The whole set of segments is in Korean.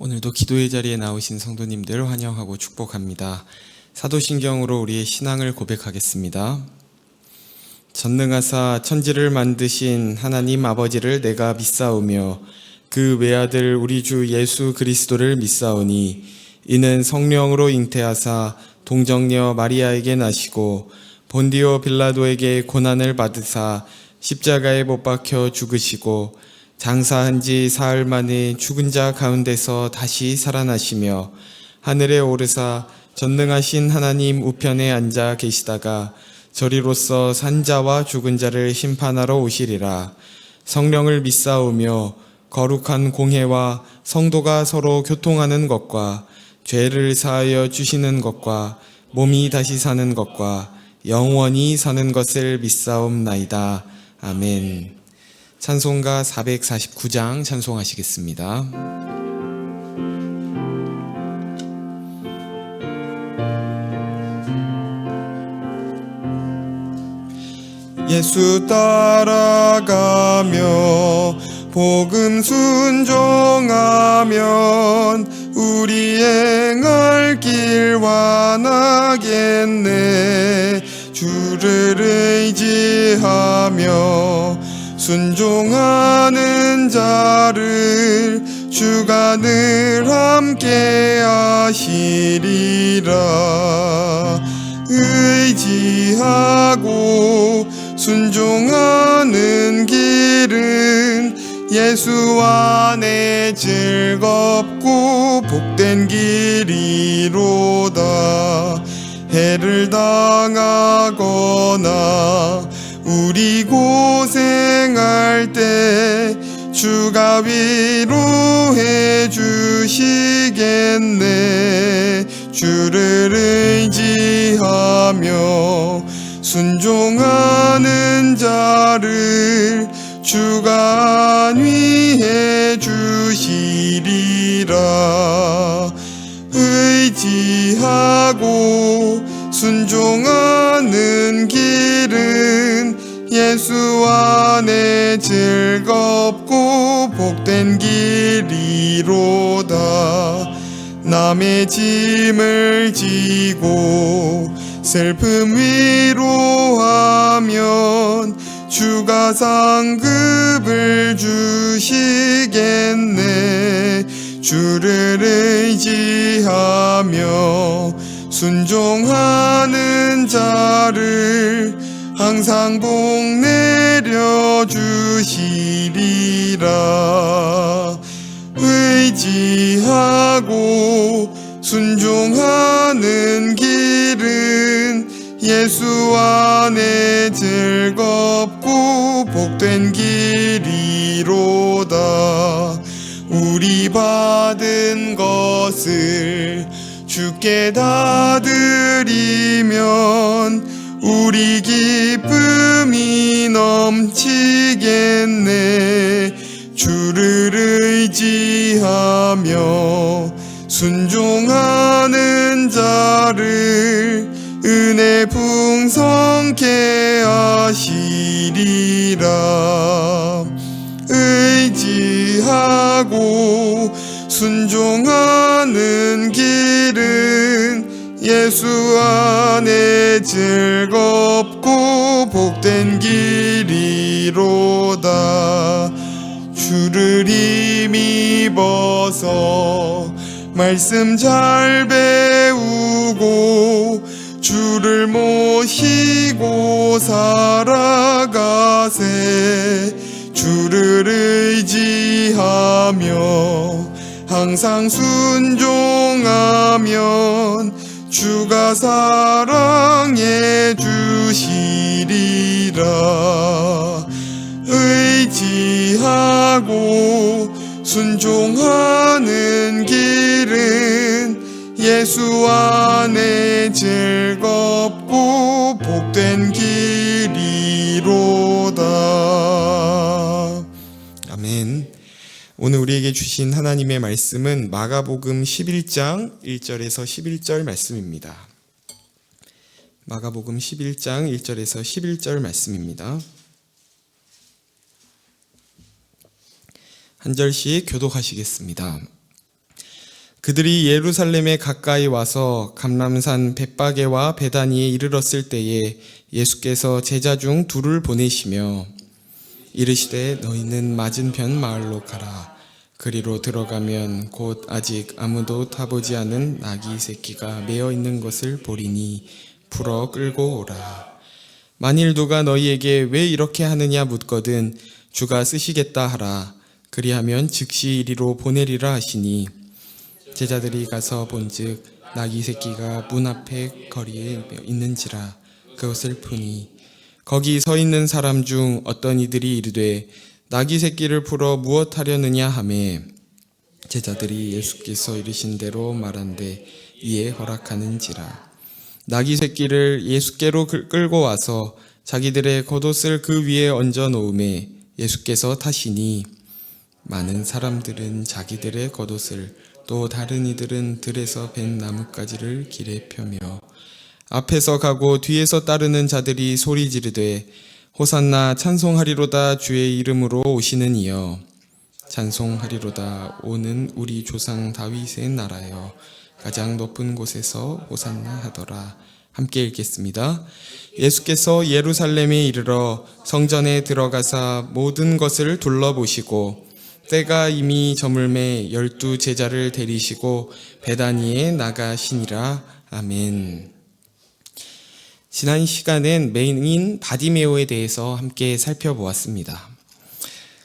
오늘도 기도의 자리에 나오신 성도님들 환영하고 축복합니다. 사도신경으로 우리의 신앙을 고백하겠습니다. 전능하사 천지를 만드신 하나님 아버지를 내가 믿사오며 그 외아들 우리 주 예수 그리스도를 믿사오니 이는 성령으로 잉태하사 동정녀 마리아에게 나시고 본디오 빌라도에게 고난을 받으사 십자가에 못 박혀 죽으시고 장사한 지 사흘 만에 죽은 자 가운데서 다시 살아나시며 하늘에 오르사 전능하신 하나님 우편에 앉아 계시다가 저리로서 산 자와 죽은 자를 심판하러 오시리라. 성령을 믿사오며 거룩한 공회와 성도가 서로 교통하는 것과 죄를 사하여 주시는 것과 몸이 다시 사는 것과 영원히 사는 것을 믿사옵나이다. 아멘. 찬송가 449장 찬송하시겠습니다. 예수 따라가며 복음 순종하면 우리 행할 길 완하겠네. 주를 의지하며 순종하는 자를 주가 늘 함께 하시리라. 의지하고 순종하는 길은 예수 안에 즐겁고 복된 길이로다. 해를 당하거나 우리 고생할 때 주가 위로해 주시겠네. 주를 의지하며 순종하는 자를 주가 안위해 주시리라. 의지하고 순종하는 길은 예수 안에 즐겁고 복된 길이로다. 남의 짐을 지고 슬픔 위로하면 주가 상급을 주시겠네. 주를 의지하며 순종하는 자를 항상 복 내려주시리라. 의지하고 순종하는 길은 예수 안에 즐겁고 복된 길이로다. 우리 받은 것을 주께 다 드리면 우리 기쁨이 넘치겠네. 주를 의지하며 순종하는 자를 은혜 풍성케 하시리라. 의지하고 순종하는 길은 예수 안에 즐겁고 복된 길이로다. 주를 힘입어서 말씀 잘 배우고 주를 모시고 살아가세. 주를 의지하며 항상 순종하면 주가 사랑해 주시리라. 의지하고 순종하는 길은 예수 안에 즐겁고 복된 길이로다. 아멘. 오늘 우리에게 주신 하나님의 말씀은 마가복음 11장 1절에서 11절 말씀입니다. 마가복음 11장 1절에서 11절 말씀입니다. 한 절씩 교독하시겠습니다. 그들이 예루살렘에 가까이 와서 감람산 벳바게와 베다니에 이르렀을 때에 예수께서 제자 중 둘을 보내시며 이르시되 너희는 맞은편 마을로 가라. 그리로 들어가면 곧 아직 아무도 타보지 않은 나귀 새끼가 매어 있는 것을 보리니 풀어 끌고 오라. 만일 누가 너희에게 왜 이렇게 하느냐 묻거든 주가 쓰시겠다 하라. 그리하면 즉시 이리로 보내리라 하시니 제자들이 가서 본즉 나귀 새끼가 문 앞에 거리에 있는지라. 그것을 푸니 거기 서 있는 사람 중 어떤 이들이 이르되 나귀 새끼를 풀어 무엇 하려느냐 하매 제자들이 예수께서 이르신 대로 말한대 이에 허락하는지라. 나귀 새끼를 예수께로 끌고 와서 자기들의 겉옷을 그 위에 얹어 놓음에 예수께서 타시니 많은 사람들은 자기들의 겉옷을 또 다른 이들은 들에서 벤 나뭇가지를 길에 펴며 앞에서 가고 뒤에서 따르는 자들이 소리 지르되 호산나 찬송하리로다 주의 이름으로 오시는 이여 찬송하리로다 오는 우리 조상 다윗의 나라여 가장 높은 곳에서 호산나 하더라. 함께 읽겠습니다. 예수께서 예루살렘에 이르러 성전에 들어가사 모든 것을 둘러보시고 때가 이미 저물매 12 제자를 데리시고 베다니에 나가시니라. 아멘. 지난 시간엔 맹인 바디메오에 대해서 함께 살펴보았습니다.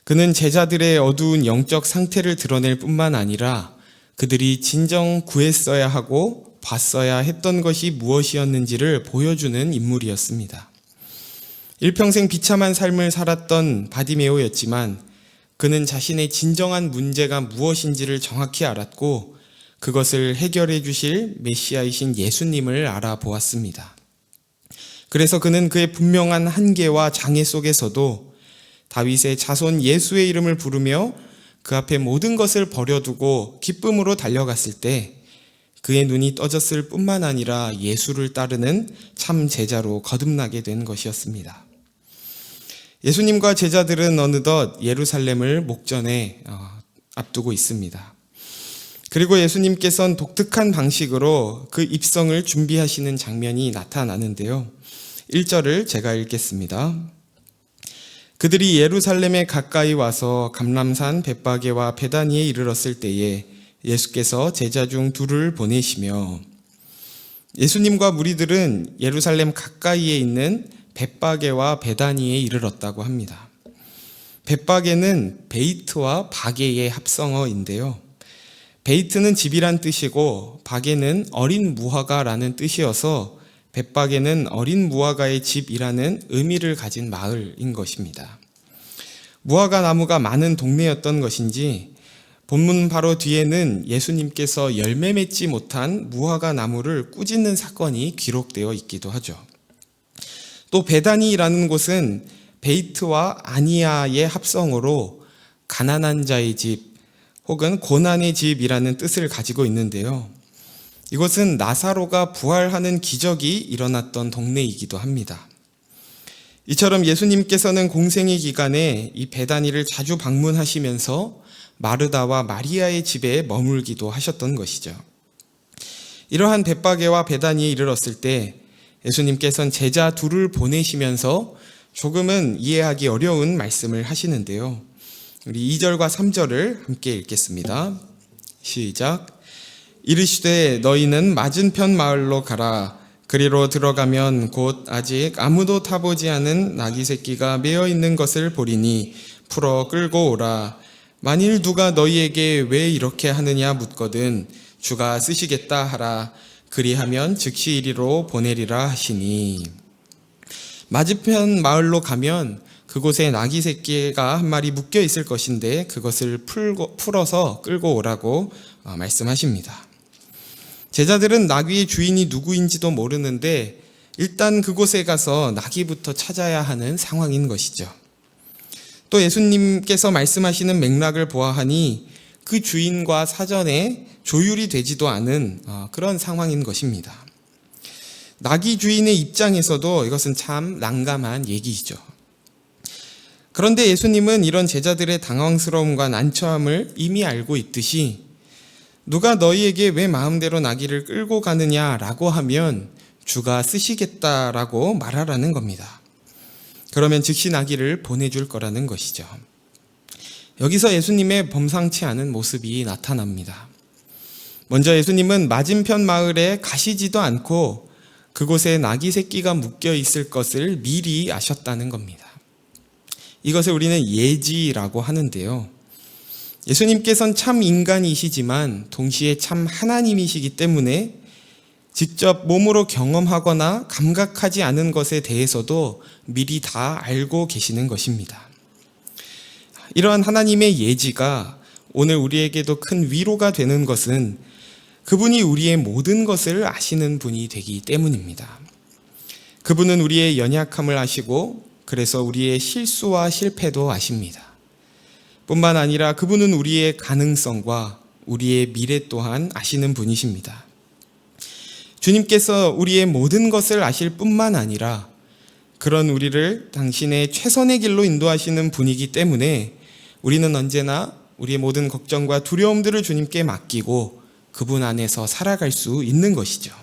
그는 제자들의 어두운 영적 상태를 드러낼 뿐만 아니라 그들이 진정 구했어야 하고 봤어야 했던 것이 무엇이었는지를 보여주는 인물이었습니다. 일평생 비참한 삶을 살았던 바디메오였지만 그는 자신의 진정한 문제가 무엇인지를 정확히 알았고 그것을 해결해 주실 메시아이신 예수님을 알아보았습니다. 그래서 그는 그의 분명한 한계와 장애 속에서도 다윗의 자손 예수의 이름을 부르며 그 앞에 모든 것을 버려두고 기쁨으로 달려갔을 때 그의 눈이 떠졌을 뿐만 아니라 예수를 따르는 참 제자로 거듭나게 된 것이었습니다. 예수님과 제자들은 어느덧 예루살렘을 목전에 앞두고 있습니다. 그리고 예수님께서는 독특한 방식으로 그 입성을 준비하시는 장면이 나타나는데요. 1절을 제가 읽겠습니다. 그들이 예루살렘에 가까이 와서 감람산 벳바게와 베다니에 이르렀을 때에 예수께서 제자 중 둘을 보내시며 예수님과 무리들은 예루살렘 가까이에 있는 벳바게와 베다니에 이르렀다고 합니다. 벳바게는 베이트와 바게의 합성어인데요. 베이트는 집이란 뜻이고 바게는 어린 무화과라는 뜻이어서 벳바게는 어린 무화과의 집이라는 의미를 가진 마을인 것입니다. 무화과 나무가 많은 동네였던 것인지 본문 바로 뒤에는 예수님께서 열매 맺지 못한 무화과 나무를 꾸짖는 사건이 기록되어 있기도 하죠. 또 베다니라는 곳은 베이트와 아니아의 합성어로 가난한 자의 집 혹은 고난의 집이라는 뜻을 가지고 있는데요. 이것은 나사로가 부활하는 기적이 일어났던 동네이기도 합니다. 이처럼 예수님께서는 공생의 기간에 이 베다니를 자주 방문하시면서 마르다와 마리아의 집에 머물기도 하셨던 것이죠. 이러한 벳바게와 베다니에 이르렀을 때 예수님께서는 제자 둘을 보내시면서 조금은 이해하기 어려운 말씀을 하시는데요. 우리 2절과 3절을 함께 읽겠습니다. 시작. 이르시되 너희는 맞은편 마을로 가라. 그리로 들어가면 곧 아직 아무도 타보지 않은 나귀 새끼가 매어 있는 것을 보리니 풀어 끌고 오라. 만일 누가 너희에게 왜 이렇게 하느냐 묻거든 주가 쓰시겠다 하라. 그리하면 즉시 이리로 보내리라 하시니. 맞은편 마을로 가면 그곳에 나귀 새끼가 한 마리 묶여 있을 것인데 그것을 풀어서 끌고 오라고 말씀하십니다. 제자들은 나귀의 주인이 누구인지도 모르는데 일단 그곳에 가서 나귀부터 찾아야 하는 상황인 것이죠. 또 예수님께서 말씀하시는 맥락을 보아하니 그 주인과 사전에 조율이 되지도 않은 그런 상황인 것입니다. 나귀 주인의 입장에서도 이것은 참 난감한 얘기이죠. 그런데 예수님은 이런 제자들의 당황스러움과 난처함을 이미 알고 있듯이 누가 너희에게 왜 마음대로 나귀를 끌고 가느냐라고 하면 주가 쓰시겠다라고 말하라는 겁니다. 그러면 즉시 나귀를 보내줄 거라는 것이죠. 여기서 예수님의 범상치 않은 모습이 나타납니다. 먼저 예수님은 맞은편 마을에 가시지도 않고 그곳에 나귀 새끼가 묶여 있을 것을 미리 아셨다는 겁니다. 이것을 우리는 예지라고 하는데요. 예수님께서는 참 인간이시지만 동시에 참 하나님이시기 때문에 직접 몸으로 경험하거나 감각하지 않은 것에 대해서도 미리 다 알고 계시는 것입니다. 이러한 하나님의 예지가 오늘 우리에게도 큰 위로가 되는 것은 그분이 우리의 모든 것을 아시는 분이 되기 때문입니다. 그분은 우리의 연약함을 아시고 그래서 우리의 실수와 실패도 아십니다. 뿐만 아니라 그분은 우리의 가능성과 우리의 미래 또한 아시는 분이십니다. 주님께서 우리의 모든 것을 아실 뿐만 아니라 그런 우리를 당신의 최선의 길로 인도하시는 분이기 때문에 우리는 언제나 우리의 모든 걱정과 두려움들을 주님께 맡기고 그분 안에서 살아갈 수 있는 것이죠.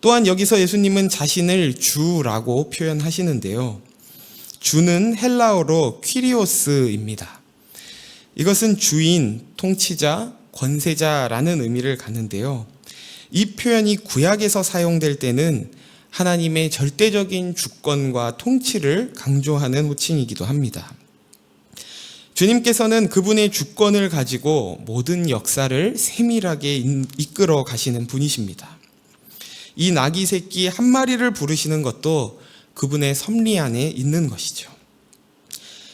또한 여기서 예수님은 자신을 주라고 표현하시는데요. 주는 헬라어로 퀴리오스입니다. 이것은 주인, 통치자, 권세자라는 의미를 갖는데요. 이 표현이 구약에서 사용될 때는 하나님의 절대적인 주권과 통치를 강조하는 호칭이기도 합니다. 주님께서는 그분의 주권을 가지고 모든 역사를 세밀하게 이끌어 가시는 분이십니다. 이 나귀 새끼 한 마리를 부르시는 것도 그분의 섭리 안에 있는 것이죠.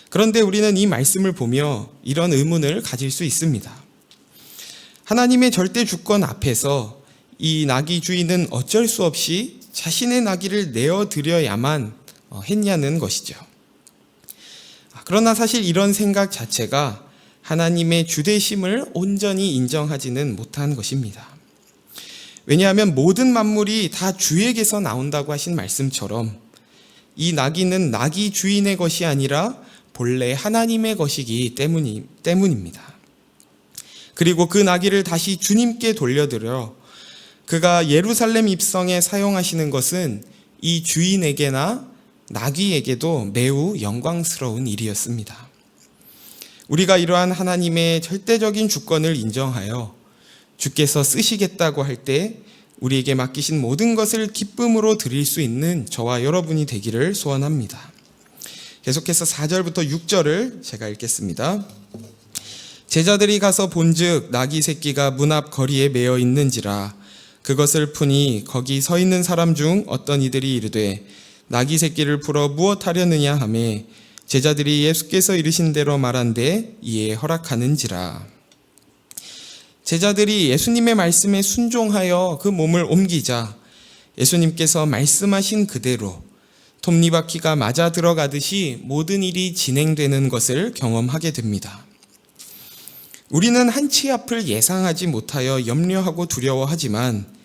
그런데 우리는 이 말씀을 보며 이런 의문을 가질 수 있습니다. 하나님의 절대 주권 앞에서 이 나귀 주인은 어쩔 수 없이 자신의 나귀를 내어드려야만 했냐는 것이죠. 그러나 사실 이런 생각 자체가 하나님의 주되심을 온전히 인정하지는 못한 것입니다. 왜냐하면 모든 만물이 다 주에게서 나온다고 하신 말씀처럼 이 나귀는 나귀 주인의 것이 아니라 본래 하나님의 것이기 때문입니다. 그리고 그 나귀를 다시 주님께 돌려드려 그가 예루살렘 입성에 사용하시는 것은 이 주인에게나 나귀에게도 매우 영광스러운 일이었습니다. 우리가 이러한 하나님의 절대적인 주권을 인정하여 주께서 쓰시겠다고 할 때 우리에게 맡기신 모든 것을 기쁨으로 드릴 수 있는 저와 여러분이 되기를 소원합니다. 계속해서 4절부터 6절을 제가 읽겠습니다. 제자들이 가서 본즉 나귀 새끼가 문 앞 거리에 매어 있는지라 그것을 푸니 거기 서 있는 사람 중 어떤 이들이 이르되 나귀 새끼를 풀어 무엇하려느냐 하매 제자들이 예수께서 이르신 대로 말한데 이에 허락하는지라. 제자들이 예수님의 말씀에 순종하여 그 몸을 옮기자 예수님께서 말씀하신 그대로 톱니바퀴가 맞아 들어가듯이 모든 일이 진행되는 것을 경험하게 됩니다. 우리는 한치 앞을 예상하지 못하여 염려하고 두려워하지만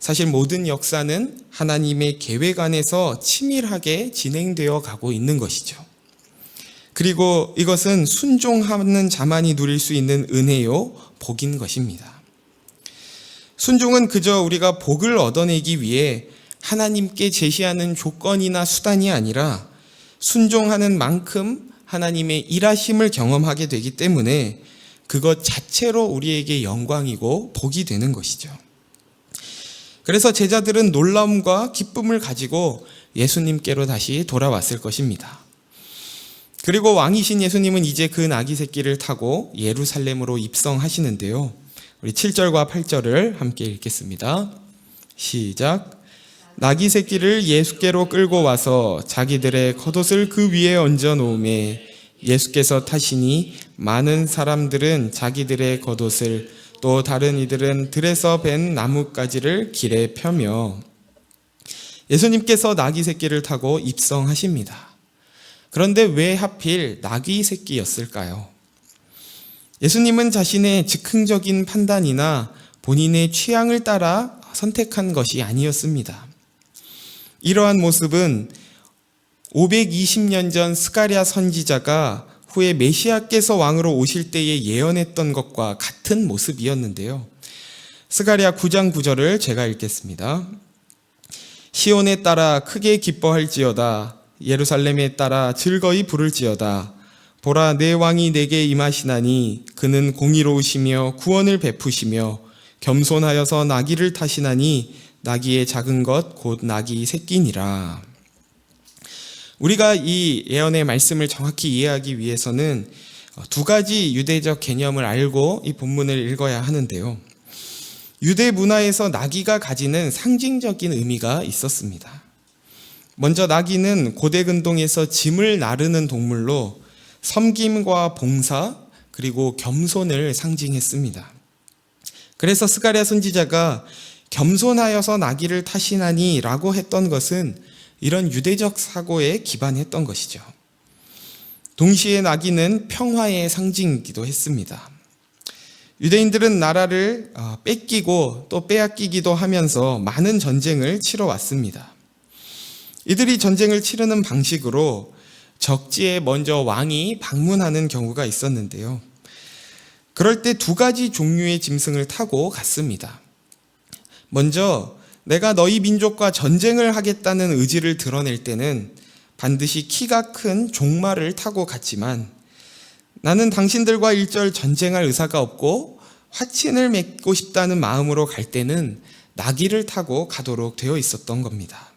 사실 모든 역사는 하나님의 계획 안에서 치밀하게 진행되어 가고 있는 것이죠. 그리고 이것은 순종하는 자만이 누릴 수 있는 은혜요, 복인 것입니다. 순종은 그저 우리가 복을 얻어내기 위해 하나님께 제시하는 조건이나 수단이 아니라 순종하는 만큼 하나님의 일하심을 경험하게 되기 때문에 그것 자체로 우리에게 영광이고 복이 되는 것이죠. 그래서 제자들은 놀라움과 기쁨을 가지고 예수님께로 다시 돌아왔을 것입니다. 그리고 왕이신 예수님은 이제 그 나귀 새끼를 타고 예루살렘으로 입성하시는데요. 우리 7절과 8절을 함께 읽겠습니다. 시작. 나귀 새끼를 예수께로 끌고 와서 자기들의 겉옷을 그 위에 얹어 놓음에 예수께서 타시니 많은 사람들은 자기들의 겉옷을 또 다른 이들은 들에서 벤 나뭇가지를 길에 펴며 예수님께서 나귀 새끼를 타고 입성하십니다. 그런데 왜 하필 나귀 새끼였을까요? 예수님은 자신의 즉흥적인 판단이나 본인의 취향을 따라 선택한 것이 아니었습니다. 이러한 모습은 520년 전 스가랴 선지자가 후에 메시아께서 왕으로 오실 때에 예언했던 것과 같은 모습이었는데요. 스가랴 9장 9절을 제가 읽겠습니다. 시온에 따라 크게 기뻐할지어다. 예루살렘에 따라 즐거이 부를지어다. 보라, 내 왕이 내게 임하시나니 그는 공의로우시며 구원을 베푸시며 겸손하여서 나귀를 타시나니 나귀의 작은 것 곧 나귀 새끼니라. 우리가 이 예언의 말씀을 정확히 이해하기 위해서는 두 가지 유대적 개념을 알고 이 본문을 읽어야 하는데요. 유대 문화에서 나귀가 가지는 상징적인 의미가 있었습니다. 먼저 나귀는 고대 근동에서 짐을 나르는 동물로 섬김과 봉사 그리고 겸손을 상징했습니다. 그래서 스가랴 선지자가 겸손하여서 나귀를 타시나니 라고 했던 것은 이런 유대적 사고에 기반했던 것이죠. 동시에 나귀는 평화의 상징이기도 했습니다. 유대인들은 나라를 뺏기고 또 빼앗기기도 하면서 많은 전쟁을 치러왔습니다. 이들이 전쟁을 치르는 방식으로 적지에 먼저 왕이 방문하는 경우가 있었는데요. 그럴 때 두 가지 종류의 짐승을 타고 갔습니다. 먼저 내가 너희 민족과 전쟁을 하겠다는 의지를 드러낼 때는 반드시 키가 큰 종말을 타고 갔지만 나는 당신들과 일절 전쟁할 의사가 없고 화친을 맺고 싶다는 마음으로 갈 때는 나귀를 타고 가도록 되어 있었던 겁니다.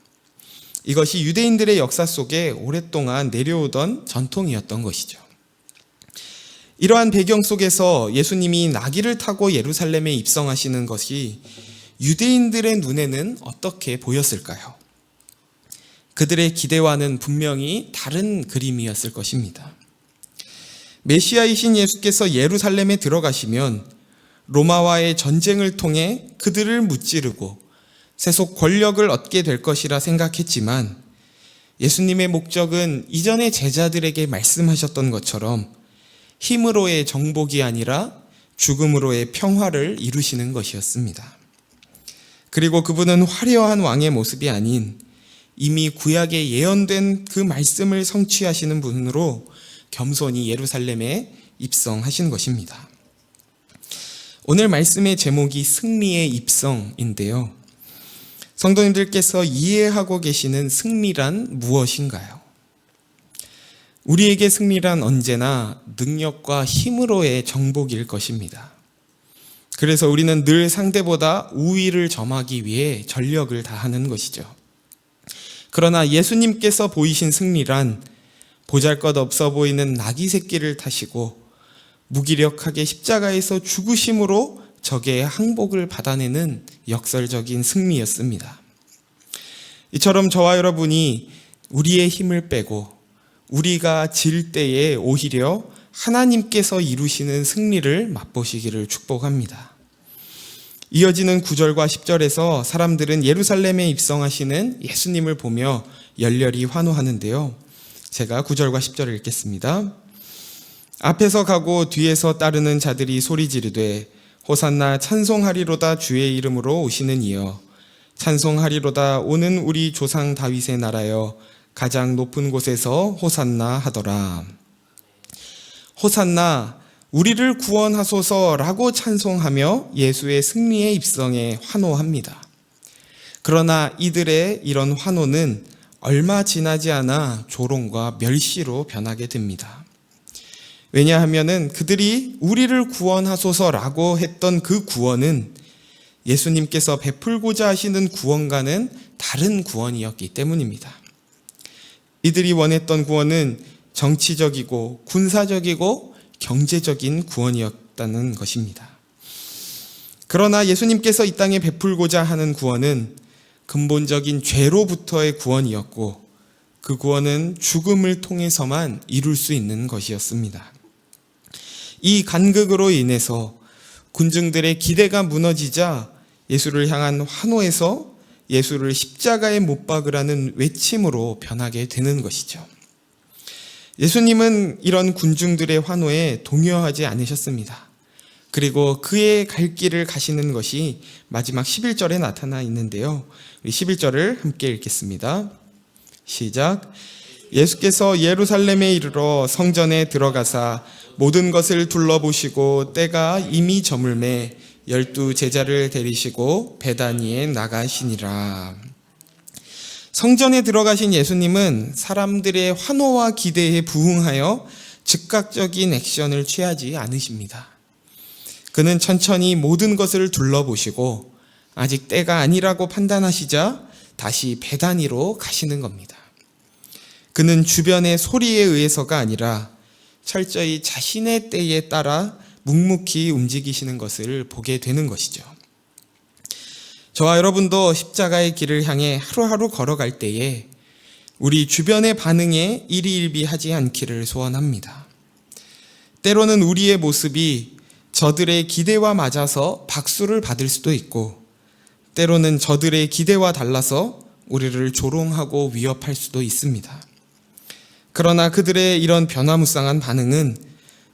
이것이 유대인들의 역사 속에 오랫동안 내려오던 전통이었던 것이죠. 이러한 배경 속에서 예수님이 나귀를 타고 예루살렘에 입성하시는 것이 유대인들의 눈에는 어떻게 보였을까요? 그들의 기대와는 분명히 다른 그림이었을 것입니다. 메시아이신 예수께서 예루살렘에 들어가시면 로마와의 전쟁을 통해 그들을 무찌르고 세속 권력을 얻게 될 것이라 생각했지만 예수님의 목적은 이전의 제자들에게 말씀하셨던 것처럼 힘으로의 정복이 아니라 죽음으로의 평화를 이루시는 것이었습니다. 그리고 그분은 화려한 왕의 모습이 아닌 이미 구약에 예언된 그 말씀을 성취하시는 분으로 겸손히 예루살렘에 입성하신 것입니다. 오늘 말씀의 제목이 승리의 입성인데요. 성도님들께서 이해하고 계시는 승리란 무엇인가요? 우리에게 승리란 언제나 능력과 힘으로의 정복일 것입니다. 그래서 우리는 늘 상대보다 우위를 점하기 위해 전력을 다하는 것이죠. 그러나 예수님께서 보이신 승리란 보잘것없어 보이는 나귀 새끼를 타시고 무기력하게 십자가에서 죽으심으로 적의 항복을 받아내는 역설적인 승리였습니다. 이처럼 저와 여러분이 우리의 힘을 빼고 우리가 질 때에 오히려 하나님께서 이루시는 승리를 맛보시기를 축복합니다. 이어지는 9절과 10절에서 사람들은 예루살렘에 입성하시는 예수님을 보며 열렬히 환호하는데요. 제가 9절과 10절을 읽겠습니다. 앞에서 가고 뒤에서 따르는 자들이 소리 지르되 호산나 찬송하리로다 주의 이름으로 오시는 이여 찬송하리로다 오는 우리 조상 다윗의 나라여 가장 높은 곳에서 호산나 하더라. 호산나 우리를 구원하소서라고 찬송하며 예수의 승리의 입성에 환호합니다. 그러나 이들의 이런 환호는 얼마 지나지 않아 조롱과 멸시로 변하게 됩니다. 왜냐하면 그들이 우리를 구원하소서라고 했던 그 구원은 예수님께서 베풀고자 하시는 구원과는 다른 구원이었기 때문입니다. 이들이 원했던 구원은 정치적이고 군사적이고 경제적인 구원이었다는 것입니다. 그러나 예수님께서 이 땅에 베풀고자 하는 구원은 근본적인 죄로부터의 구원이었고 그 구원은 죽음을 통해서만 이룰 수 있는 것이었습니다. 이 간극으로 인해서 군중들의 기대가 무너지자 예수를 향한 환호에서 예수를 십자가에 못 박으라는 외침으로 변하게 되는 것이죠. 예수님은 이런 군중들의 환호에 동요하지 않으셨습니다. 그리고 그의 갈 길을 가시는 것이 마지막 11절에 나타나 있는데요. 우리 11절을 함께 읽겠습니다. 시작. 예수께서 예루살렘에 이르러 성전에 들어가사 모든 것을 둘러보시고 때가 이미 저물매 12 제자를 데리시고 베다니에 나가시니라. 성전에 들어가신 예수님은 사람들의 환호와 기대에 부응하여 즉각적인 액션을 취하지 않으십니다. 그는 천천히 모든 것을 둘러보시고 아직 때가 아니라고 판단하시자 다시 베다니로 가시는 겁니다. 그는 주변의 소리에 의해서가 아니라 철저히 자신의 때에 따라 묵묵히 움직이시는 것을 보게 되는 것이죠. 저와 여러분도 십자가의 길을 향해 하루하루 걸어갈 때에 우리 주변의 반응에 일희일비하지 않기를 소원합니다. 때로는 우리의 모습이 저들의 기대와 맞아서 박수를 받을 수도 있고, 때로는 저들의 기대와 달라서 우리를 조롱하고 위협할 수도 있습니다. 그러나 그들의 이런 변화무쌍한 반응은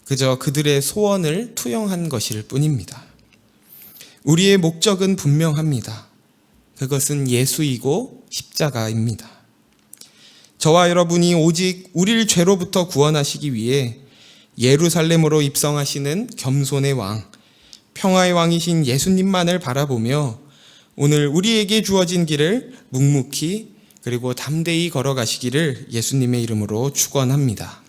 그저 그들의 소원을 투영한 것일 뿐입니다. 우리의 목적은 분명합니다. 그것은 예수이고 십자가입니다. 저와 여러분이 오직 우리를 죄로부터 구원하시기 위해 예루살렘으로 입성하시는 겸손의 왕, 평화의 왕이신 예수님만을 바라보며 오늘 우리에게 주어진 길을 묵묵히 그리고 담대히 걸어가시기를 예수님의 이름으로 축원합니다.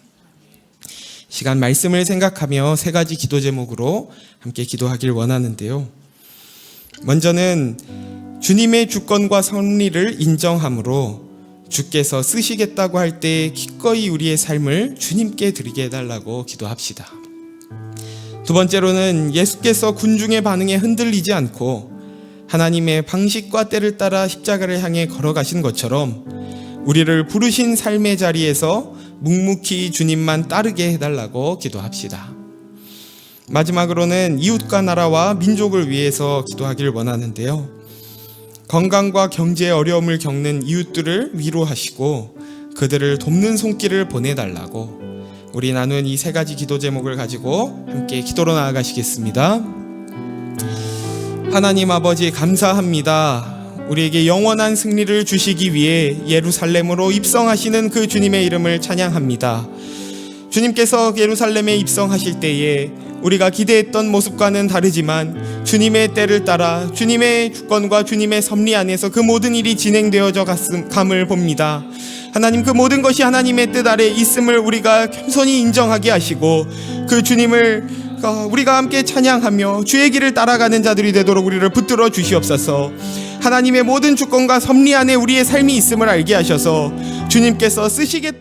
시간 말씀을 생각하며 3가지 기도 제목으로 함께 기도하길 원하는데요. 먼저는 주님의 주권과 섭리를 인정함으로 주께서 쓰시겠다고 할 때 기꺼이 우리의 삶을 주님께 드리게 해달라고 기도합시다. 두 번째로는 예수께서 군중의 반응에 흔들리지 않고 하나님의 방식과 때를 따라 십자가를 향해 걸어가신 것처럼 우리를 부르신 삶의 자리에서 묵묵히 주님만 따르게 해달라고 기도합시다. 마지막으로는 이웃과 나라와 민족을 위해서 기도하길 원하는데요. 건강과 경제의 어려움을 겪는 이웃들을 위로하시고 그들을 돕는 손길을 보내달라고 우리 나눈 이 3가지 기도 제목을 가지고 함께 기도로 나아가시겠습니다. 하나님 아버지 감사합니다. 우리에게 영원한 승리를 주시기 위해 예루살렘으로 입성하시는 그 주님의 이름을 찬양합니다. 주님께서 예루살렘에 입성하실 때에 우리가 기대했던 모습과는 다르지만 주님의 때를 따라 주님의 주권과 주님의 섭리 안에서 그 모든 일이 진행되어져 감을 봅니다. 하나님, 그 모든 것이 하나님의 뜻 아래 있음을 우리가 겸손히 인정하게 하시고 그 주님을 우리가 함께 찬양하며 주의 길을 따라가는 자들이 되도록 우리를 붙들어 주시옵소서. 하나님의 모든 주권과 섭리 안에 우리의 삶이 있음을 알게 하셔서 주님께서 쓰시겠다